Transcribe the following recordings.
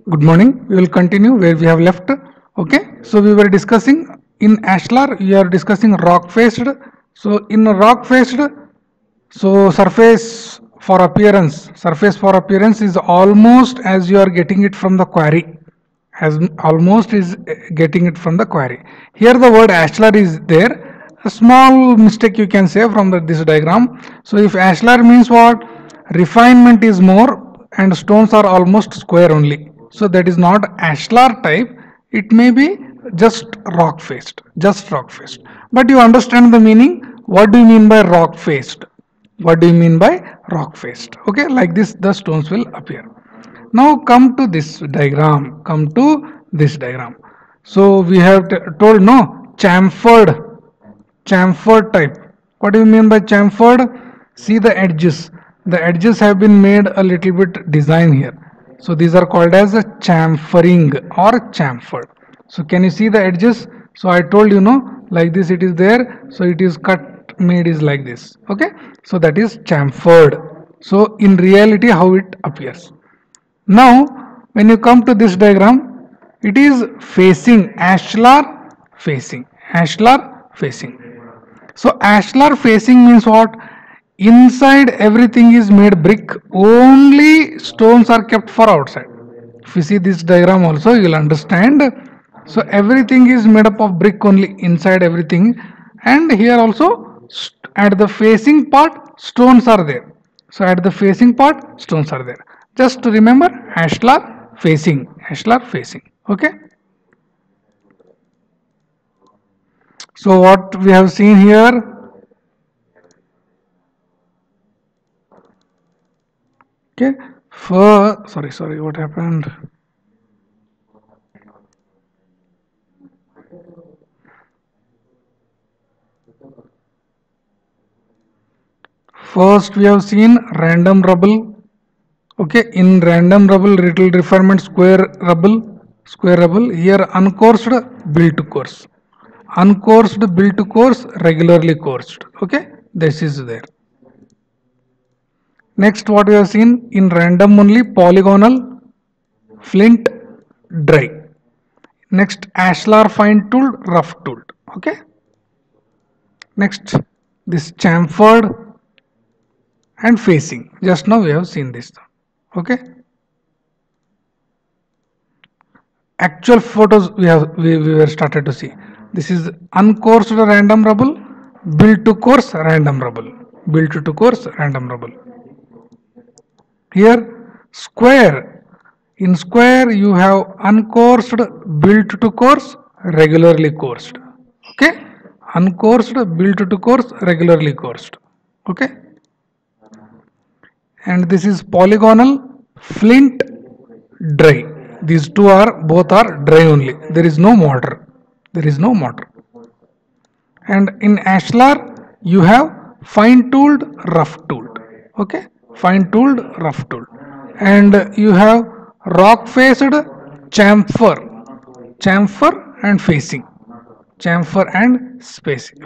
Good morning. We will continue where we have left. Okay. So we were discussing in ashlar. We are discussing rock faced. So in a rock faced, so surface for appearance is almost as you are getting it from the quarry. As almost is getting it from the quarry. Here the word ashlar is there. A small mistake you can say from this diagram. So if ashlar means what? Refinement is more and stones are almost square only. So that is not ashlar type. It may be just rock faced. Just rock faced. But you understand the meaning. What do you mean by rock faced? What do you mean by rock faced? Okay, like this the stones will appear. Now come to this diagram. Come to this diagram. So we have told no chamfered type. What do you mean by chamfered? See the edges. The edges have been made a little bit design here. So these are called as a chamfering or chamfered. So can you see the edges? So I told you no, like this it is there. So it is cut made is like this. Okay. So that is chamfered. So in reality how it appears. Now when you come to this diagram, it is facing ashlar facing. So ashlar facing means what? Inside everything is made brick, only stones are kept for outside. If you see this diagram also you will understand. So everything is made up of brick only, inside everything, and here also at the facing part stones are there. So at the facing part stones are there. Just to remember ashlar facing. Okay. So what we have seen here, okay, for sorry, what happened? First we have seen random rubble. Okay, in random rubble, little refinement, square rubble. Here uncoursed, built course. Uncoursed, built course, regularly coursed. Okay, this is there. Next, what we have seen in random only, polygonal, flint, dry. Next, ashlar fine tooled, rough tooled. Okay. Next, this chamfered and facing. Just now we have seen this. Okay. Actual photos we were started to see. This is uncoursed random rubble, built to course random rubble, built to course random rubble. Here square, in square you have uncoursed, built to course, regularly coursed. Okay, uncoursed, built to course, regularly coursed. Okay, and this is polygonal, flint, dry. These two are both are dry only. There is no mortar. There is no mortar. And in ashlar you have fine tooled, rough tooled. Okay, fine tooled, rough tooled. And you have rock faced, chamfer and facing, chamfer and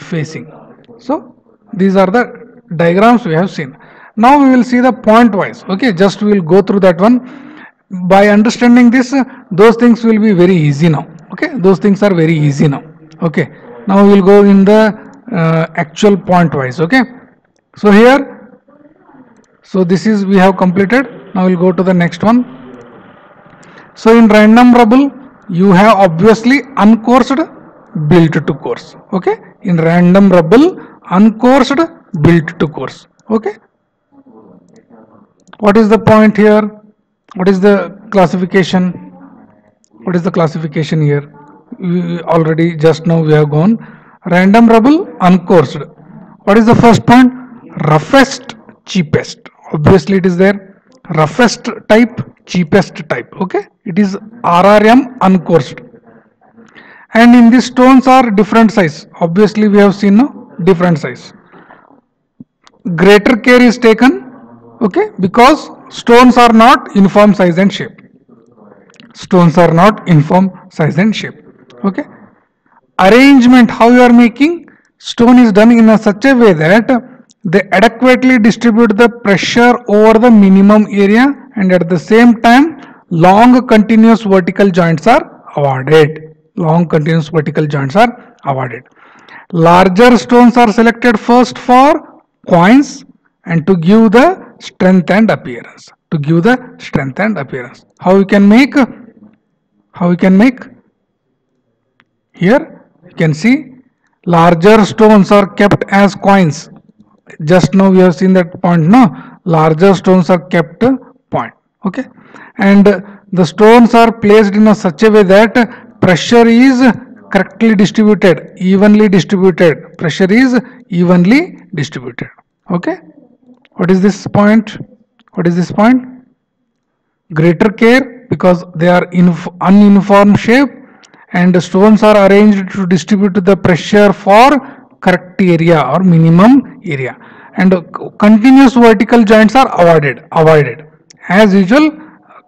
facing. So these are the diagrams we have seen. Now we will see the point wise. Okay, just we will go through that one. By understanding this, those things will be very easy now. Okay, those things are very easy now. Okay, now we will go in the actual point wise. Okay, so here, so this is we have completed. Now we will go to the next one. So in random rubble you have obviously uncoursed, built to course. Okay, in random rubble uncoursed, built to course. Okay, what is the point here? What is the classification? What is the classification here? We already just now we have gone random rubble uncoursed. What is the first point? Roughest, cheapest. Obviously it is there. Roughest type, cheapest type. Okay, it is RRM uncoursed. And in these stones are different size. Obviously we have seen no different size. Greater care is taken. Okay, because stones are not uniform size and shape. Stones are not uniform size and shape. Okay, arrangement how you are making stone is done in a such a way that They adequately distribute the pressure over the minimum area, and at the same time long continuous vertical joints are awarded. Long continuous vertical joints are awarded. Larger stones are selected first for coins and to give the strength and appearance. To give the strength and appearance. How we can make? How we can make? Here you can see larger stones are kept as coins. Just now we have seen that point. No, larger stones are kept point. Okay, and the stones are placed in a such a way that pressure is correctly distributed, evenly distributed. Pressure is evenly distributed. Okay, what is this point? What is this point? Greater care because they are in ununiform shape and the stones are arranged to distribute the pressure for correct area or minimum area, and continuous vertical joints are avoided as usual.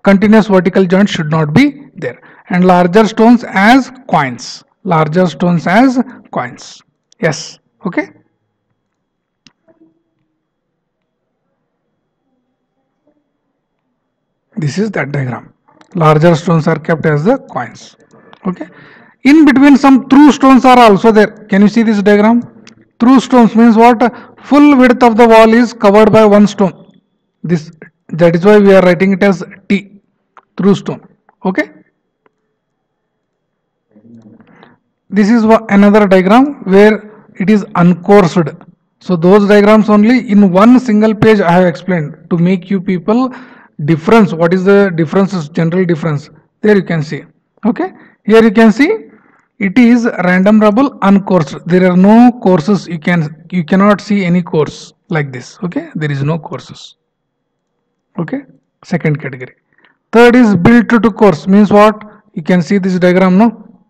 Continuous vertical joints should not be there, and larger stones as coins, larger stones as coins. Yes, okay. This is that diagram. Larger stones are kept as the coins. Okay. In between some through stones are also there. Can you see this diagram? Through stones means what? Full width of the wall is covered by one stone. This, that is why we are writing it as T, through stone. Okay. This is another diagram where it is uncoursed. So those diagrams only in one single page I have explained to make you people difference. What is the difference? General difference. There you can see. Okay. Here you can see it is random rubble uncoursed. There are no courses. You cannot see any course like this. Okay. There is no courses. Okay. Second category. Third is built to course means what? You can see this diagram, no?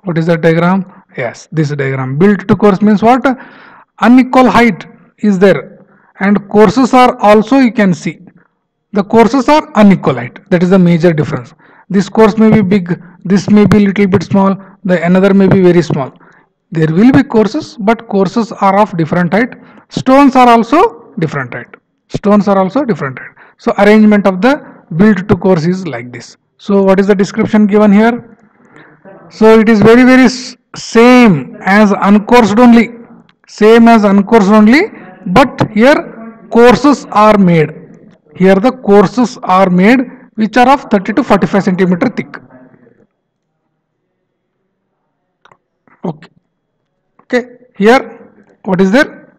What is that diagram? Yes, this diagram. Built to course means what? Unequal height is there, and courses are also, you can see the courses are unequal height. That is the major difference. This course may be big, this may be little bit small, the another may be very small. There will be courses, but courses are of different height. Stones are also different height. Stones are also different height. So arrangement of the built to course is like this. So what is the description given here? So it is very same as uncoursed only, same as uncoursed only, but here courses are made. Here the courses are made which are of 30 to 45 centimeter thick. Okay. Okay. Here what is there?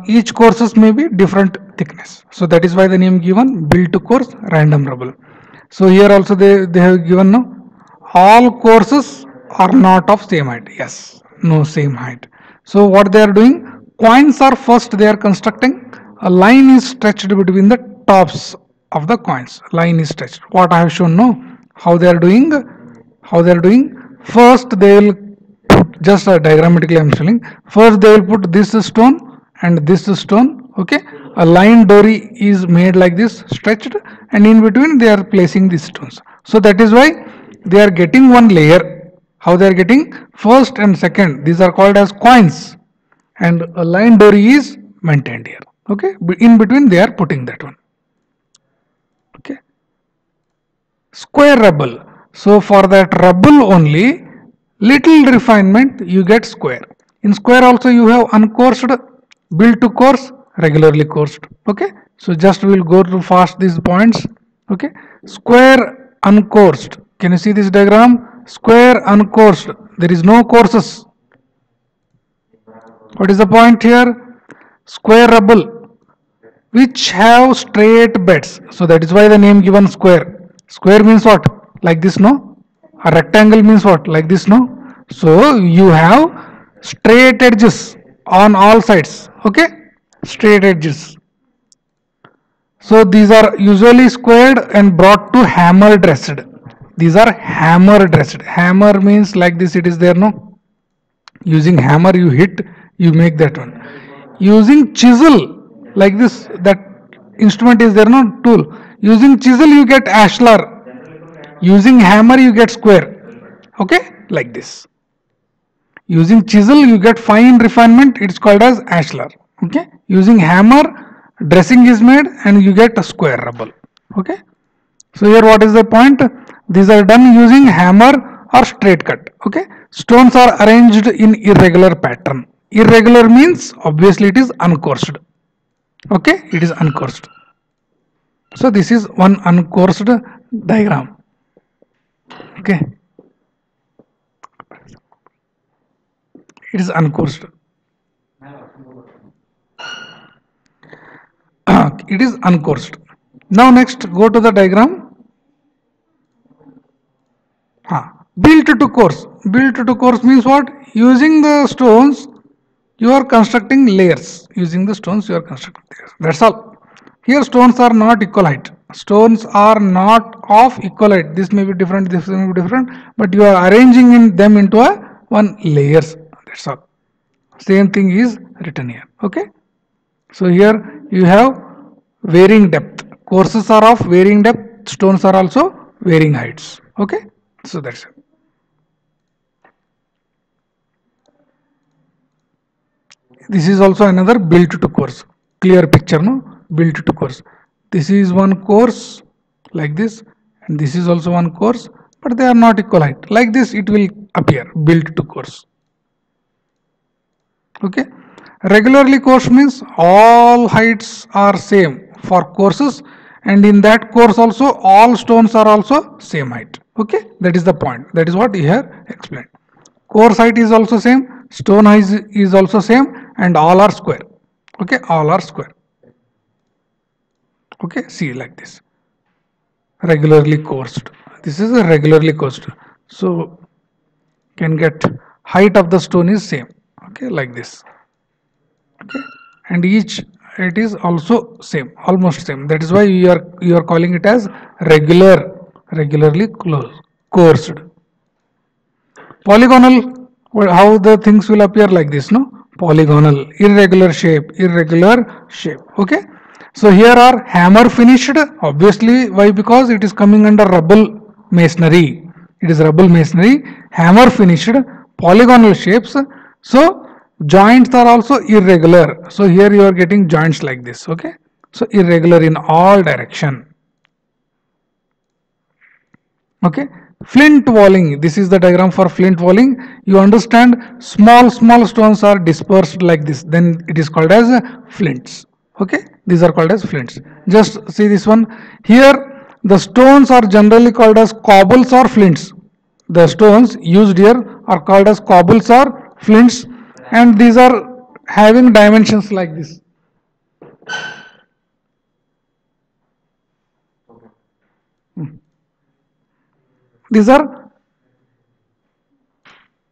Each courses may be different thickness. So that is why the name given built to course random rubble. So here also they have given no. All courses are not of same height. Yes, no same height. So what they are doing? Coins are first they are constructing. A line is stretched between the tops of the coins. Line is stretched. What I have shown, no? How they are doing? How they are doing? First they will put, just diagrammatically I am showing. First they will put this stone and this stone. Okay. A line dory is made like this, stretched, and in between they are placing these stones. So that is why they are getting one layer. How they are getting? First and second. These are called as coins, and a line dory is maintained here. Okay. In between they are putting that one. Okay. Square rubble. So for that rubble only, little refinement you get square. In square also you have uncoursed, built to course, regularly coursed. Okay. So just we will go through fast these points. Okay. Square uncoursed. Can you see this diagram? Square uncoursed. There is no courses. What is the point here? Square rubble which have straight beds. So that is why the name given square. Square means what? Like this, no? A rectangle means what? Like this, no? So you have straight edges on all sides. Okay? Straight edges. So these are usually squared and brought to hammer dressed. These are hammer dressed. Hammer means like this it is there, no? Using hammer you hit, you make that one. Using chisel, like this, that instrument is there, no? Tool. Using chisel you get ashlar. Using hammer you get square. Okay? Like this. Using chisel you get fine refinement, it's called as ashlar. Okay, using hammer dressing is made and you get a square rubble. Okay, so here what is the point? These are done using hammer or straight cut. Okay, stones are arranged in irregular pattern. Irregular means obviously it is uncoursed. Okay, it is uncoursed. So this is one uncoursed diagram. Okay, it is uncoursed. It is uncoursed. Now next go to the diagram. Built to course. Built to course means what? Using the stones you are constructing layers. Using the stones you are constructing layers. That's all. Here stones are not equal height. Stones are not of equal height. This may be different, this may be different, but you are arranging them into a one layers. That's all. Same thing is written here. Okay. So here you have varying depth. Courses are of varying depth. Stones are also varying heights. Okay. So that's it. This is also another built to course. Clear picture, no? Built to course. This is one course like this, and this is also one course, but they are not equal height. Like this, it will appear built to course. Okay. Regularly coursed means all heights are same for courses, and in that course also all stones are also same height. Okay, that is the point. That is what he have explained. Course height is also same, stone height is also same, and all are square. Okay, all are square. Okay, see like this. Regularly coursed. This is a regularly coursed. So can get height of the stone is same. Okay, like this. Okay, and each it is also same, almost same. That is why you are calling it as regularly coursed. Polygonal, how the things will appear like this, no? Polygonal, irregular shape. Okay. So here are hammer finished. Obviously, why? Because it is coming under rubble masonry. It is rubble masonry. Hammer finished, polygonal shapes. So joints are also irregular. So here you are getting joints like this. Okay. So irregular in all direction. Okay, flint walling, this is the diagram for flint walling. You understand, small stones are dispersed like this, then it is called as flints. Okay, these are called as flints. Just see this one here. The stones are generally called as cobbles or flints. The stones used here are called as cobbles or flints, and these are having dimensions like this. These are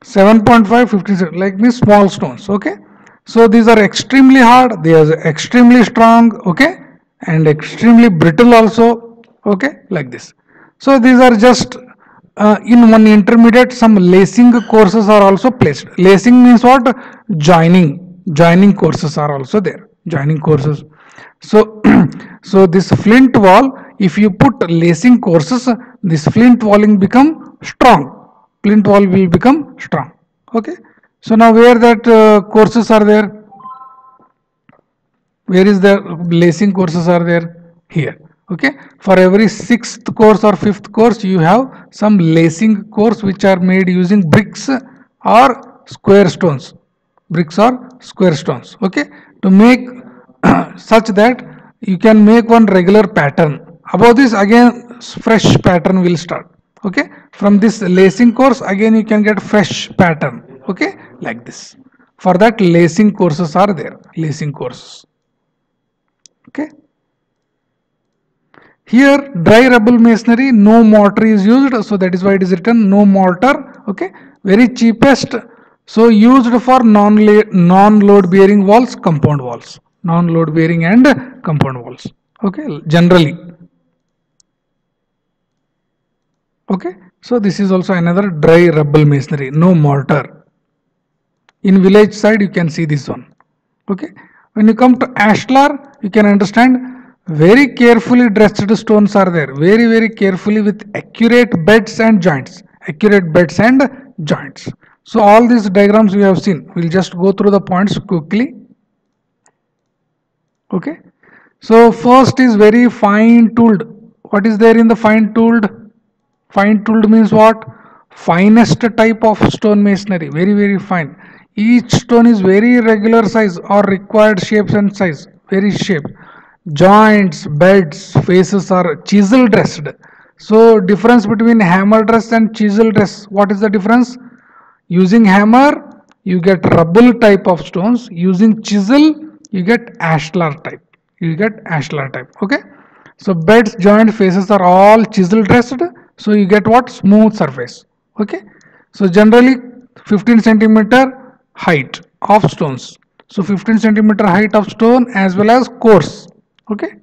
7.5, 57, like these small stones. Okay, so these are extremely hard, they are extremely strong. Okay, and extremely brittle also. Okay, like this. So these are just in one intermediate, some lacing courses are also placed. Lacing means what? Joining courses are also there. Joining courses. So so this flint wall, if you put lacing courses, this flint walling become strong. Flint wall will become strong. Okay. So now where that courses are there? Where is the lacing courses are there? Here. Okay. For every sixth course or fifth course, you have some lacing course which are made using bricks or square stones. Bricks or square stones. Okay. To make such that you can make one regular pattern. Above this again fresh pattern will start. Okay, from this lacing course again you can get fresh pattern. Okay, like this. For that lacing courses are there. Lacing courses. Okay. Here dry rubble masonry, no mortar is used, so that is why it is written no mortar. Okay, very cheapest. So used for non-load bearing walls, compound walls, non-load bearing and compound walls. Okay, generally. Okay, so this is also another dry rubble masonry, no mortar. In village side, you can see this one. Okay, when you come to ashlar, you can understand very carefully dressed stones are there, very carefully with accurate beds and joints. Accurate beds and joints. So all these diagrams we have seen. We'll just go through the points quickly. Okay. So first is very fine tooled. What is there in the fine tooled? Fine tooled means what? Finest type of stone masonry. Very, very fine. Each stone is very regular size or required shapes and size. Very shape. Joints, beds, faces are chisel dressed. So difference between hammer dress and chisel dress. What is the difference? Using hammer, you get rubble type of stones. Using chisel, you get ashlar type. You get ashlar type. Okay. So beds, joint, faces are all chisel dressed. So you get what? Smooth surface. Okay. So generally 15 centimeter height of stones. So 15 centimeter height of stone as well as coarse. Okay.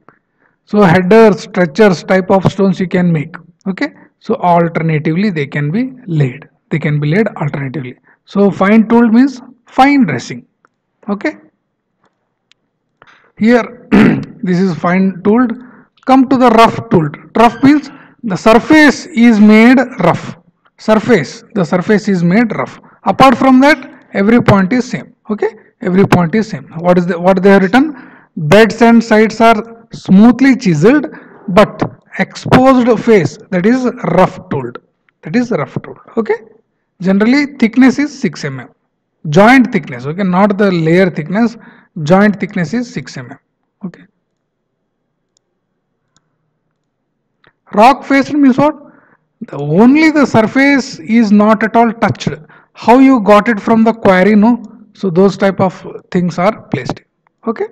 So headers, stretchers type of stones you can make. Okay. So alternatively they can be laid. They can be laid alternatively. So fine tooled means fine dressing. Okay. Here this is fine tooled. Come to the rough tooled. Rough means the surface is made rough. The surface is made rough. Apart from that, every point is same. Okay, every point is same. What they have written? Beds and sides are smoothly chiseled, but exposed face, that is rough tooled. That is rough tooled. Okay. Generally thickness is 6 mm. Joint thickness, okay, not the layer thickness. Joint thickness is 6 mm. Okay. Rock faced means what? Only the surface is not at all touched. How you got it from the quarry, no? So those type of things are placed. Okay.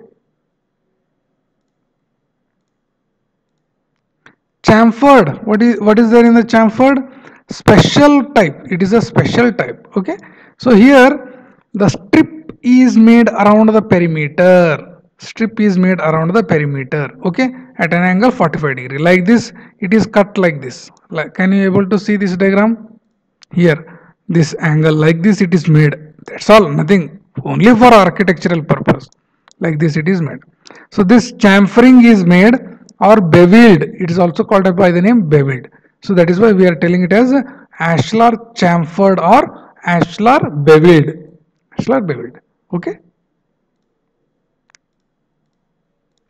Chamfered, what is there in the chamfered? Special type. It is a special type. Okay. So here the strip is made around the perimeter. Strip is made around the perimeter. Okay, at an angle 45 degree, like this. It is cut like this. Like, can you able to see this diagram? Here this angle like this it is made. That's all, nothing, only for architectural purpose. Like this it is made. So this chamfering is made or beveled. It is also called by the name beveled. So that is why we are telling it as ashlar chamfered or ashlar beveled. Ashlar beveled. Okay.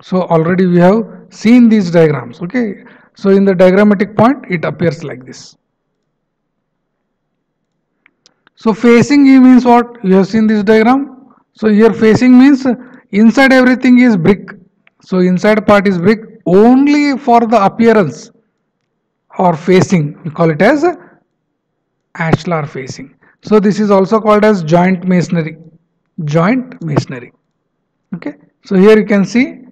So already we have seen these diagrams. Okay. So in the diagrammatic point it appears like this. So facing means what? You have seen this diagram. So here facing means inside everything is brick. So inside part is brick only for the appearance or facing. We call it as ashlar facing. So this is also called as joint masonry. Joint masonry. Okay. So here you can see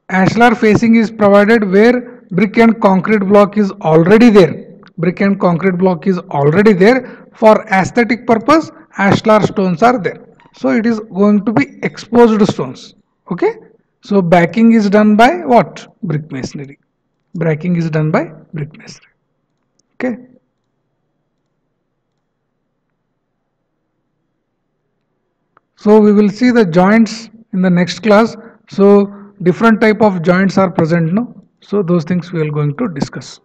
ashlar facing is provided where brick and concrete block is already there. Brick and concrete block is already there. For aesthetic purpose, ashlar stones are there. So it is going to be exposed stones. Okay. So backing is done by what? Brick masonry. Backing is done by brick masonry. Okay. So we will see the joints in the next class. So different type of joints are present now. So those things we are going to discuss.